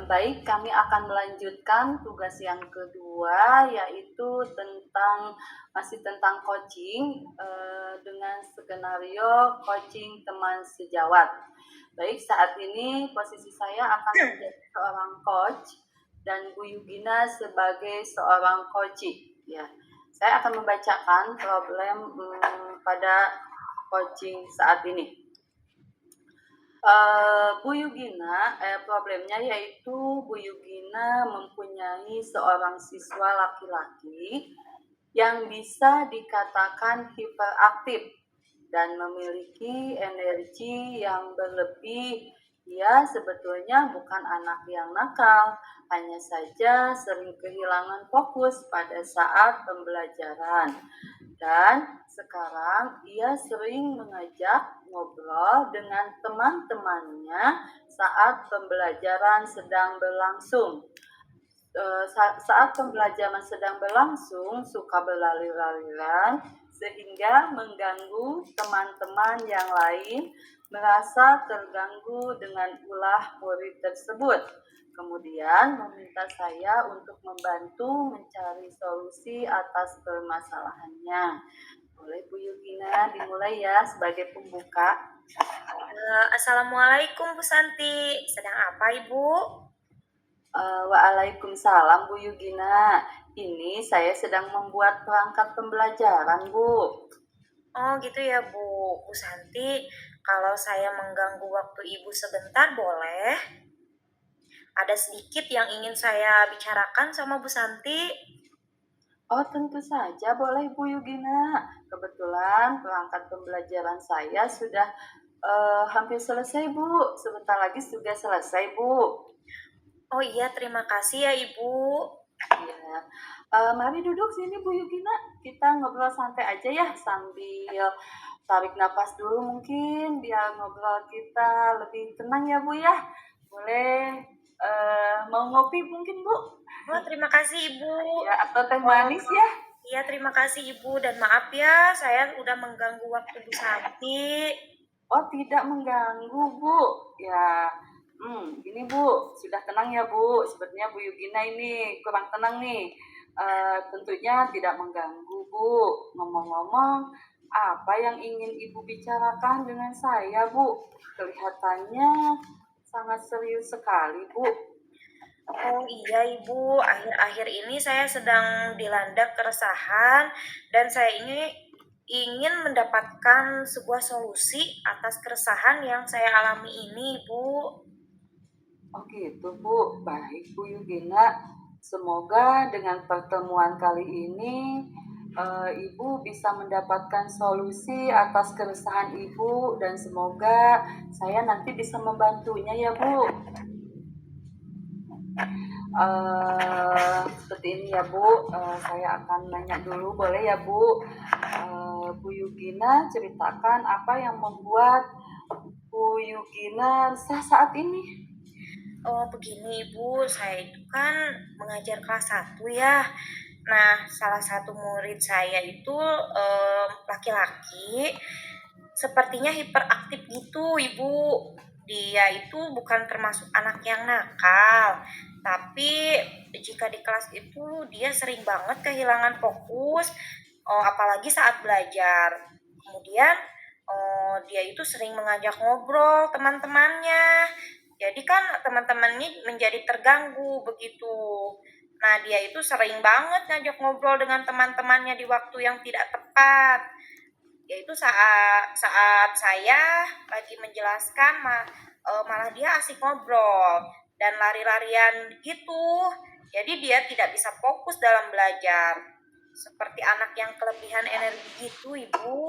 Baik, kami akan melanjutkan tugas yang kedua, yaitu masih tentang coaching, dengan skenario coaching teman sejawat. Baik, saat ini posisi saya akan menjadi seorang coach dan Bu Yugina sebagai seorang coaching. Ya, saya akan membacakan problem pada coaching saat ini. Bu Yugina, problemnya yaitu Bu Yugina mempunyai seorang siswa laki-laki yang bisa dikatakan hiperaktif dan memiliki energi yang berlebih. Ia sebetulnya bukan anak yang nakal, hanya saja sering kehilangan fokus pada saat pembelajaran. Dan sekarang ia sering mengajak ngobrol dengan teman-temannya saat pembelajaran sedang berlangsung. Saat pembelajaran sedang berlangsung, suka berlari-larian sehingga mengganggu teman-teman yang lain, merasa terganggu dengan ulah murid tersebut. Kemudian meminta saya untuk membantu mencari solusi atas permasalahannya. Boleh Bu Yugina dimulai ya sebagai pembuka. Assalamualaikum Bu Santi, sedang apa Ibu? Waalaikumsalam Bu Yugina. Ini saya sedang membuat perangkat pembelajaran, Bu. Oh gitu ya Bu Santi, kalau saya mengganggu waktu Ibu sebentar boleh? Ada sedikit yang ingin saya bicarakan sama Bu Santi. Oh, tentu saja boleh Bu Yugina. Kebetulan perangkat pembelajaran saya sudah hampir selesai, Bu. Sebentar lagi sudah selesai, Bu. Oh iya, terima kasih ya Ibu. Ya, mari duduk sini Bu Yugina. Kita ngobrol santai aja ya sambil tarik nafas dulu mungkin biar ngobrol kita lebih tenang ya Bu ya. Boleh mau ngopi mungkin Bu? Oh terima kasih Ibu. Ya, atau teh manis ya? Iya terima kasih Ibu dan maaf ya saya udah mengganggu waktu Bu Santi. Oh tidak mengganggu Bu. Ya, gini Bu, sudah tenang ya Bu. Sepertinya Bu Yugina ini kurang tenang nih. Tentunya tidak mengganggu Bu. Ngomong-ngomong, apa yang ingin Ibu bicarakan dengan saya Bu? Kelihatannya sangat serius sekali Bu. Oh iya Ibu, akhir-akhir ini saya sedang dilanda keresahan dan saya ingin mendapatkan sebuah solusi atas keresahan yang saya alami ini Ibu. Oh gitu Bu, baik Bu Yugina. Semoga dengan pertemuan kali ini Ibu bisa mendapatkan solusi atas keresahan Ibu dan semoga saya nanti bisa membantunya ya Bu. Seperti ini ya Bu, saya akan nanya dulu boleh ya Bu. Bu Yugina ceritakan apa yang membuat Bu Yugina resah saat ini. Oh begini Ibu, saya itu kan mengajar kelas 1 ya. Nah, salah satu murid saya itu laki-laki, sepertinya hiperaktif gitu Ibu. Dia itu bukan termasuk anak yang nakal, tapi jika di kelas itu dia sering banget kehilangan fokus, apalagi saat belajar. Kemudian dia itu sering mengajak ngobrol teman-temannya. Jadi kan teman-temannya menjadi terganggu begitu. Nah, dia itu sering banget ngajak ngobrol dengan teman-temannya di waktu yang tidak tepat. Yaitu saat saya lagi menjelaskan malah dia asik ngobrol dan lari-larian gitu. Jadi dia tidak bisa fokus dalam belajar. Seperti anak yang kelebihan energi gitu, Ibu.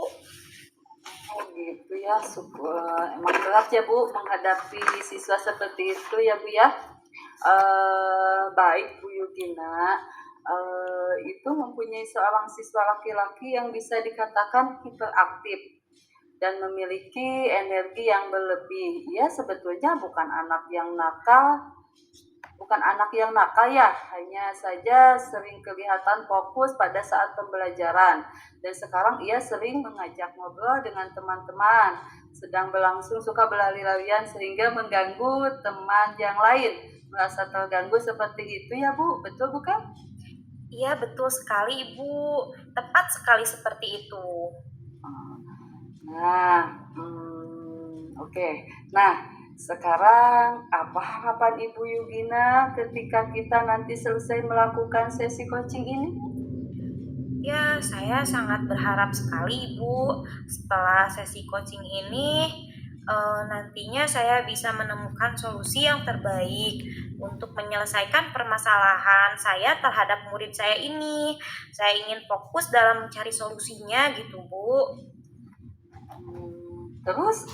Oh gitu ya, emang berat ya Bu menghadapi siswa seperti itu ya Bu ya. Baik Bu Yugina, itu mempunyai seorang siswa laki-laki yang bisa dikatakan hiperaktif dan memiliki energi yang berlebih. Ia sebetulnya bukan anak yang nakal ya, hanya saja sering kelihatan fokus pada saat pembelajaran. Dan sekarang ia sering mengajak ngobrol dengan teman-teman sedang berlangsung suka berlari-larian sehingga mengganggu teman yang lain. Merasa terganggu seperti itu ya Bu, betul bukan? Iya, betul sekali, Ibu. Tepat sekali seperti itu. Nah, oke. Nah, sekarang apa harapan Ibu Yugina ketika kita nanti selesai melakukan sesi coaching ini? Ya, saya sangat berharap sekali, Ibu, setelah sesi coaching ini, nantinya saya bisa menemukan solusi yang terbaik untuk menyelesaikan permasalahan saya terhadap murid saya ini. Saya ingin fokus dalam mencari solusinya gitu, Bu. Terus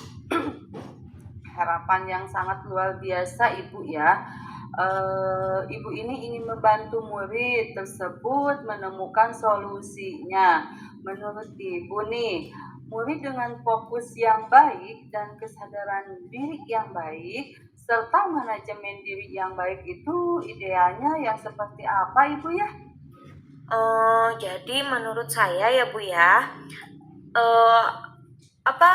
harapan yang sangat luar biasa Ibu ya. Ibu ini ingin membantu murid tersebut menemukan solusinya. Menurut Ibu nih, murid dengan fokus yang baik dan kesadaran diri yang baik serta manajemen diri yang baik itu idealnya yang seperti apa Ibu ya? Jadi menurut saya ya Bu ya, eh, apa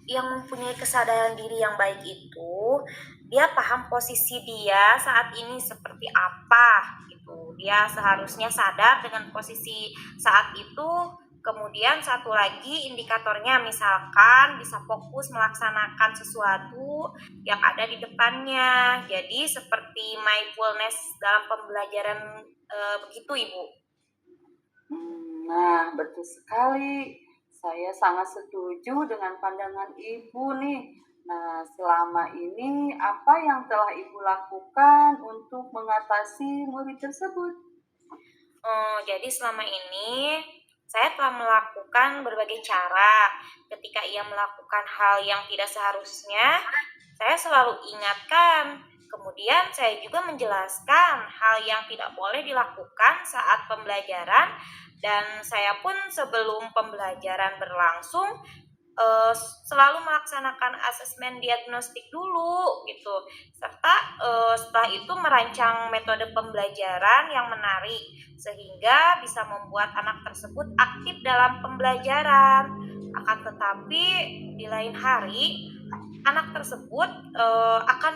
yang mempunyai kesadaran diri yang baik itu dia paham posisi dia saat ini seperti apa gitu. Dia seharusnya sadar dengan posisi saat itu. Kemudian satu lagi indikatornya misalkan bisa fokus melaksanakan sesuatu yang ada di depannya. Jadi seperti mindfulness dalam pembelajaran begitu Ibu. Nah, betul sekali. Saya sangat setuju dengan pandangan Ibu nih. Nah, selama ini apa yang telah Ibu lakukan untuk mengatasi murid tersebut? Jadi selama ini saya telah melakukan berbagai cara. Ketika ia melakukan hal yang tidak seharusnya, saya selalu ingatkan. Kemudian saya juga menjelaskan hal yang tidak boleh dilakukan saat pembelajaran dan saya pun sebelum pembelajaran berlangsung selalu melaksanakan asesmen diagnostik dulu gitu, serta setelah itu merancang metode pembelajaran yang menarik sehingga bisa membuat anak tersebut aktif dalam pembelajaran. Akan tetapi di lain hari anak tersebut akan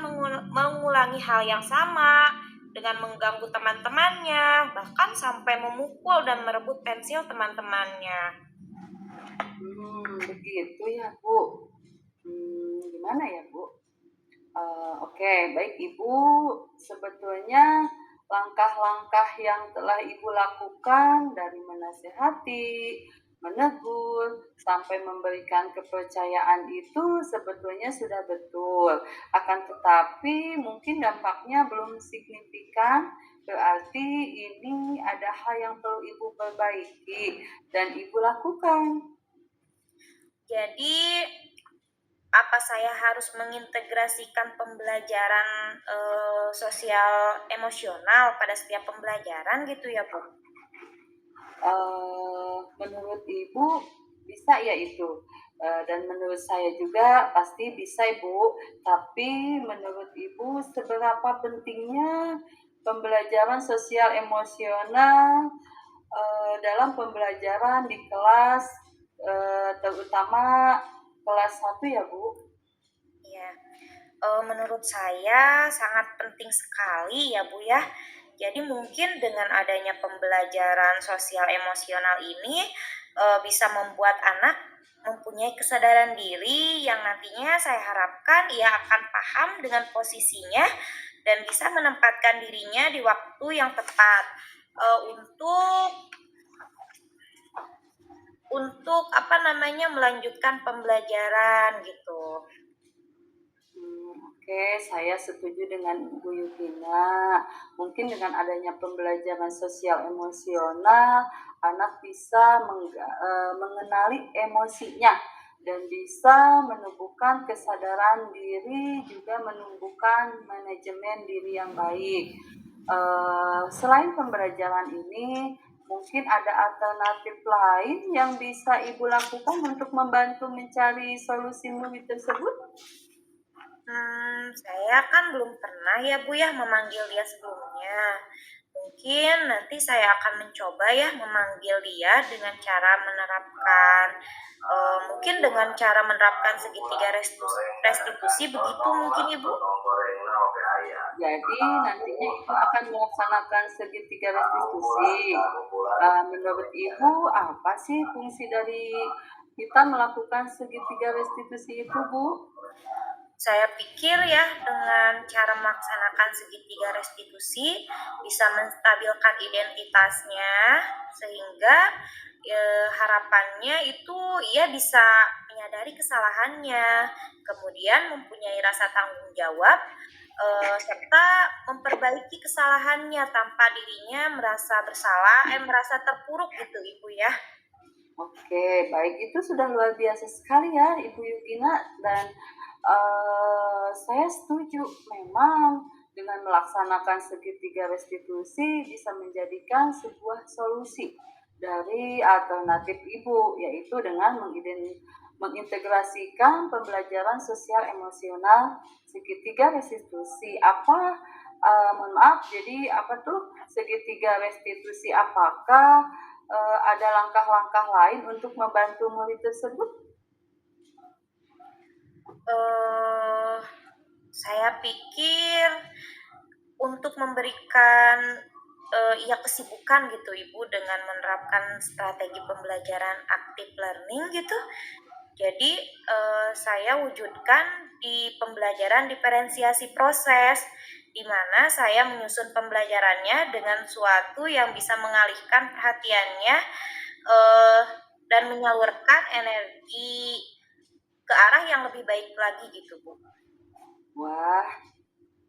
mengulangi hal yang sama dengan mengganggu teman-temannya, bahkan sampai memukul dan merebut pensil teman-temannya. Begitu ya, Bu. Gimana ya, Bu? Oke, baik Ibu. Sebetulnya langkah-langkah yang telah Ibu lakukan dari menasehati, menegur, sampai memberikan kepercayaan itu sebetulnya sudah betul. Akan tetapi mungkin dampaknya belum signifikan, berarti ini ada hal yang perlu Ibu perbaiki dan Ibu lakukan. Jadi apa saya harus mengintegrasikan pembelajaran sosial emosional pada setiap pembelajaran gitu ya Bu? Menurut Ibu bisa ya itu, dan menurut saya juga pasti bisa Ibu, tapi menurut Ibu seberapa pentingnya pembelajaran sosial emosional, dalam pembelajaran di kelas, terutama kelas 1 ya Bu? Ya, menurut saya sangat penting sekali ya Bu ya. Jadi mungkin dengan adanya pembelajaran sosial emosional ini bisa membuat anak mempunyai kesadaran diri yang nantinya saya harapkan ia akan paham dengan posisinya dan bisa menempatkan dirinya di waktu yang tepat untuk melanjutkan pembelajaran gitu. Oke, saya setuju dengan Ibu Yukina. Mungkin dengan adanya pembelajaran sosial emosional, anak bisa mengenali emosinya dan bisa menumbuhkan kesadaran diri, juga menumbuhkan manajemen diri yang baik. Selain pembelajaran ini, mungkin ada alternatif lain yang bisa Ibu lakukan untuk membantu mencari solusi murid tersebut? Saya kan belum pernah ya Bu ya memanggil dia sebelumnya. mungkin nanti saya akan mencoba ya memanggil dia dengan cara menerapkan mungkin dengan cara menerapkan segitiga restitusi begitu mungkin Ibu. Jadi nantinya Ibu akan melaksanakan segitiga restitusi. Menurut Ibu apa sih fungsi dari kita melakukan segitiga restitusi itu, Bu? Saya pikir ya dengan cara melaksanakan segitiga restitusi bisa menstabilkan identitasnya sehingga harapannya itu ia bisa menyadari kesalahannya, kemudian mempunyai rasa tanggung jawab serta memperbaiki kesalahannya tanpa dirinya merasa bersalah, merasa terpuruk gitu Ibu ya. Oke, baik, itu sudah luar biasa sekali ya Ibu Yukina, dan saya setuju memang dengan melaksanakan segitiga restitusi bisa menjadikan sebuah solusi dari alternatif Ibu, yaitu dengan mengintegrasikan pembelajaran sosial emosional segitiga restitusi. Mohon maaf, jadi apa tuh segitiga restitusi? Apakah ada langkah-langkah lain untuk membantu murid tersebut? Saya pikir untuk memberikan ia kesibukan gitu Ibu dengan menerapkan strategi pembelajaran active learning gitu. Jadi saya wujudkan di pembelajaran diferensiasi proses, di mana saya menyusun pembelajarannya dengan suatu yang bisa mengalihkan perhatiannya dan menyalurkan energi ke arah yang lebih baik lagi gitu Bu. Wah,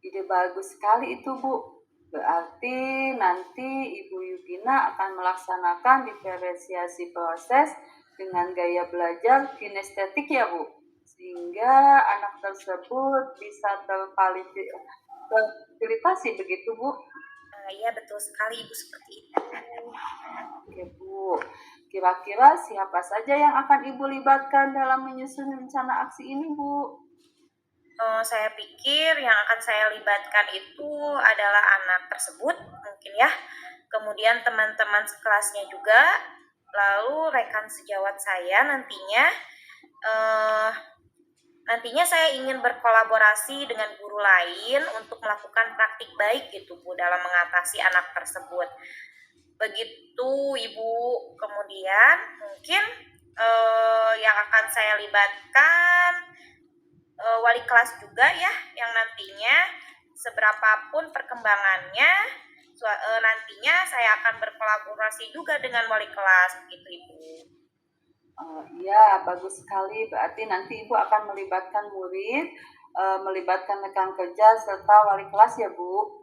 ide bagus sekali itu, Bu. Berarti nanti Ibu Yukina akan melaksanakan diferensiasi proses dengan gaya belajar kinestetik ya, Bu. Sehingga anak tersebut bisa terfasilitasi begitu, Bu. Iya betul sekali Ibu, seperti itu. Oke, Bu. Kira-kira siapa saja yang akan Ibu libatkan dalam menyusun rencana aksi ini, Bu? Saya pikir yang akan saya libatkan itu adalah anak tersebut mungkin ya, kemudian teman-teman sekelasnya juga, lalu rekan sejawat saya nantinya saya ingin berkolaborasi dengan guru lain untuk melakukan praktik baik gitu Bu dalam mengatasi anak tersebut. Begitu Ibu. Kemudian mungkin yang akan saya libatkan wali kelas juga ya, yang nantinya seberapapun perkembangannya nantinya saya akan berkolaborasi juga dengan wali kelas gitu Ibu. Iya, bagus sekali. Berarti nanti Ibu akan melibatkan murid, melibatkan rekan kerja serta wali kelas ya, Bu.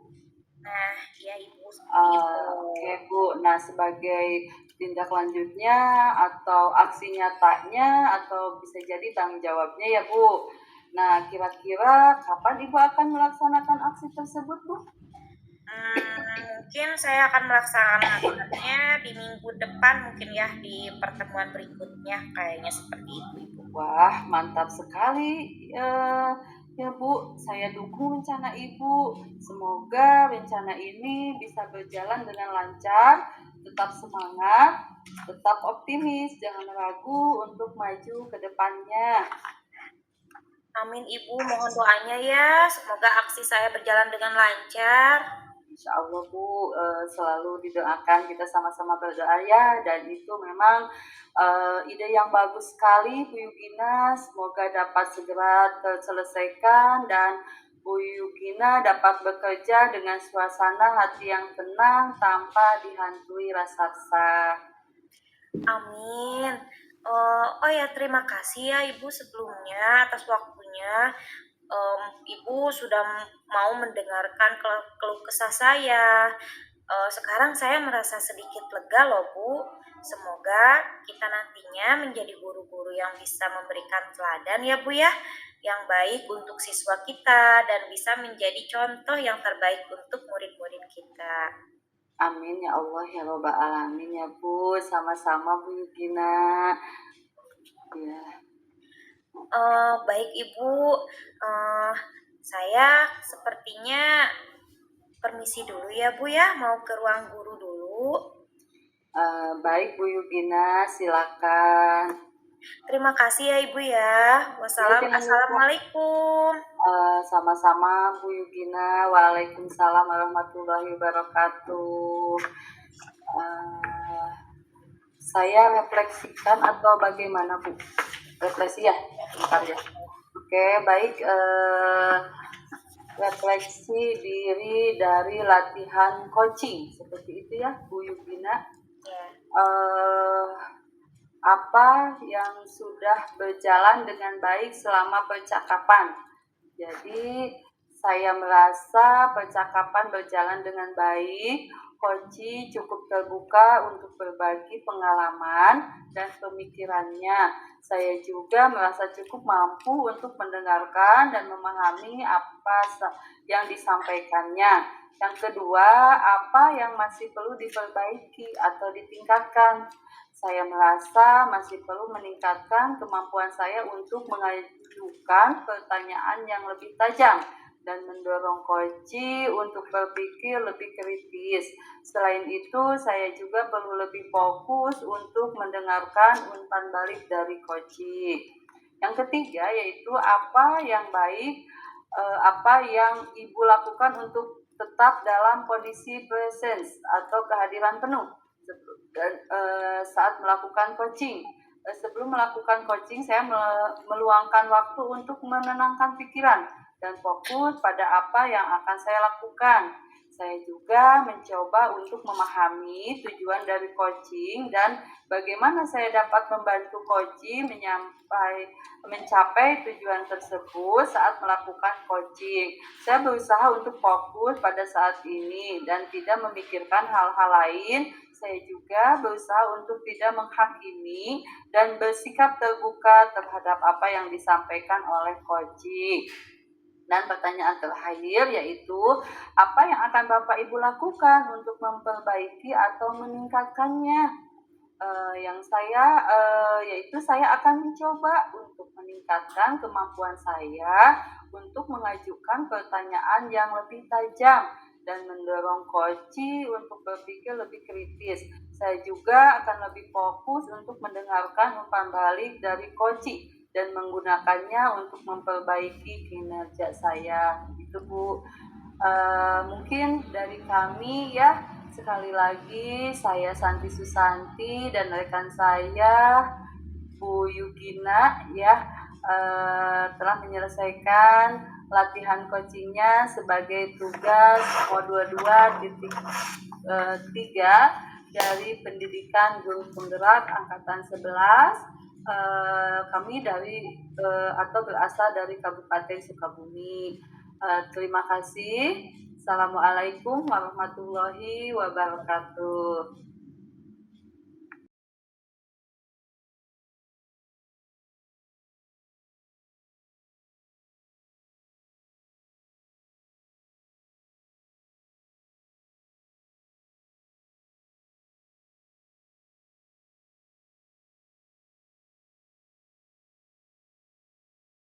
Nah, iya Ibu, seperti itu. Oke, Bu. Nah, sebagai tindak lanjutnya atau aksi nyatanya atau bisa jadi tanggung jawabnya ya, Bu. Nah, kira-kira kapan Ibu akan melaksanakan aksi tersebut, Bu? Mungkin saya akan melaksanakannya di minggu depan mungkin ya, di pertemuan berikutnya kayaknya seperti itu Ibu. Wah, mantap sekali ya Bu. Saya dukung rencana Ibu. Semoga rencana ini bisa berjalan dengan lancar, tetap semangat, tetap optimis, jangan ragu untuk maju ke depannya. Amin Ibu, mohon doanya ya, semoga aksi saya berjalan dengan lancar. Insya Allah Bu, selalu didoakan, kita sama-sama berdoa ya, dan itu memang ide yang bagus sekali Bu Yugina, semoga dapat segera terselesaikan dan Bu Yugina dapat bekerja dengan suasana hati yang tenang tanpa dihantui rasa resah. Amin. Oh ya, terima kasih ya Ibu sebelumnya atas waktunya. Ibu sudah mau mendengarkan keluh kesah saya. Sekarang saya merasa sedikit lega loh Bu. Semoga kita nantinya menjadi guru-guru yang bisa memberikan teladan ya Bu ya, yang baik untuk siswa kita dan bisa menjadi contoh yang terbaik untuk murid-murid kita. Amin ya Allah ya Rabbal Alamin ya Bu, sama-sama Bu Yugina. Ya. Baik Ibu, saya sepertinya permisi dulu ya Bu ya, mau ke ruang guru dulu. Baik Bu Yugina, silakan. Terima kasih ya Ibu ya. Ya, jangan lupa. Assalamualaikum. Sama-sama Bu Yugina. Waalaikumsalam warahmatullahi wabarakatuh. Eh, saya refleksikan atau bagaimana Bu? Refleksi ya, bentar ya. Oke, baik. Refleksi diri dari latihan coaching seperti itu ya Bu Yugina. Ya. Apa yang sudah berjalan dengan baik selama percakapan. Jadi saya merasa percakapan berjalan dengan baik. Koci cukup terbuka untuk berbagi pengalaman dan pemikirannya. Saya juga merasa cukup mampu untuk mendengarkan dan memahami apa yang disampaikannya. Yang kedua, apa yang masih perlu diperbaiki atau ditingkatkan. Saya merasa masih perlu meningkatkan kemampuan saya untuk mengajukan pertanyaan yang lebih tajam dan mendorong koci untuk berpikir lebih kritis. Selain itu, saya juga perlu lebih fokus untuk mendengarkan umpan balik dari koci. Yang ketiga yaitu apa yang baik, apa yang Ibu lakukan untuk tetap dalam kondisi presence atau kehadiran penuh dan saat melakukan coaching. Sebelum melakukan coaching, saya meluangkan waktu untuk menenangkan pikiran dan fokus pada apa yang akan saya lakukan. Saya juga mencoba untuk memahami tujuan dari coaching dan bagaimana saya dapat membantu coaching mencapai tujuan tersebut saat melakukan coaching. Saya berusaha untuk fokus pada saat ini dan tidak memikirkan hal-hal lain. Saya juga berusaha untuk tidak menghakimi dan bersikap terbuka terhadap apa yang disampaikan oleh coaching. Dan pertanyaan terakhir yaitu, apa yang akan Bapak Ibu lakukan untuk memperbaiki atau meningkatkannya? Yaitu saya akan mencoba untuk meningkatkan kemampuan saya untuk mengajukan pertanyaan yang lebih tajam dan mendorong coach untuk berpikir lebih kritis. Saya juga akan lebih fokus untuk mendengarkan umpan balik dari coach dan menggunakannya untuk memperbaiki kinerja saya. Itu Bu. Mungkin dari kami ya. Sekali lagi saya Santi Susanti dan rekan saya Bu Yugina ya telah menyelesaikan latihan coachingnya sebagai tugas modul 2.3 dari pendidikan guru penggerak angkatan 11. Kami atau berasal dari Kabupaten Sukabumi. Terima kasih. Assalamualaikum warahmatullahi wabarakatuh.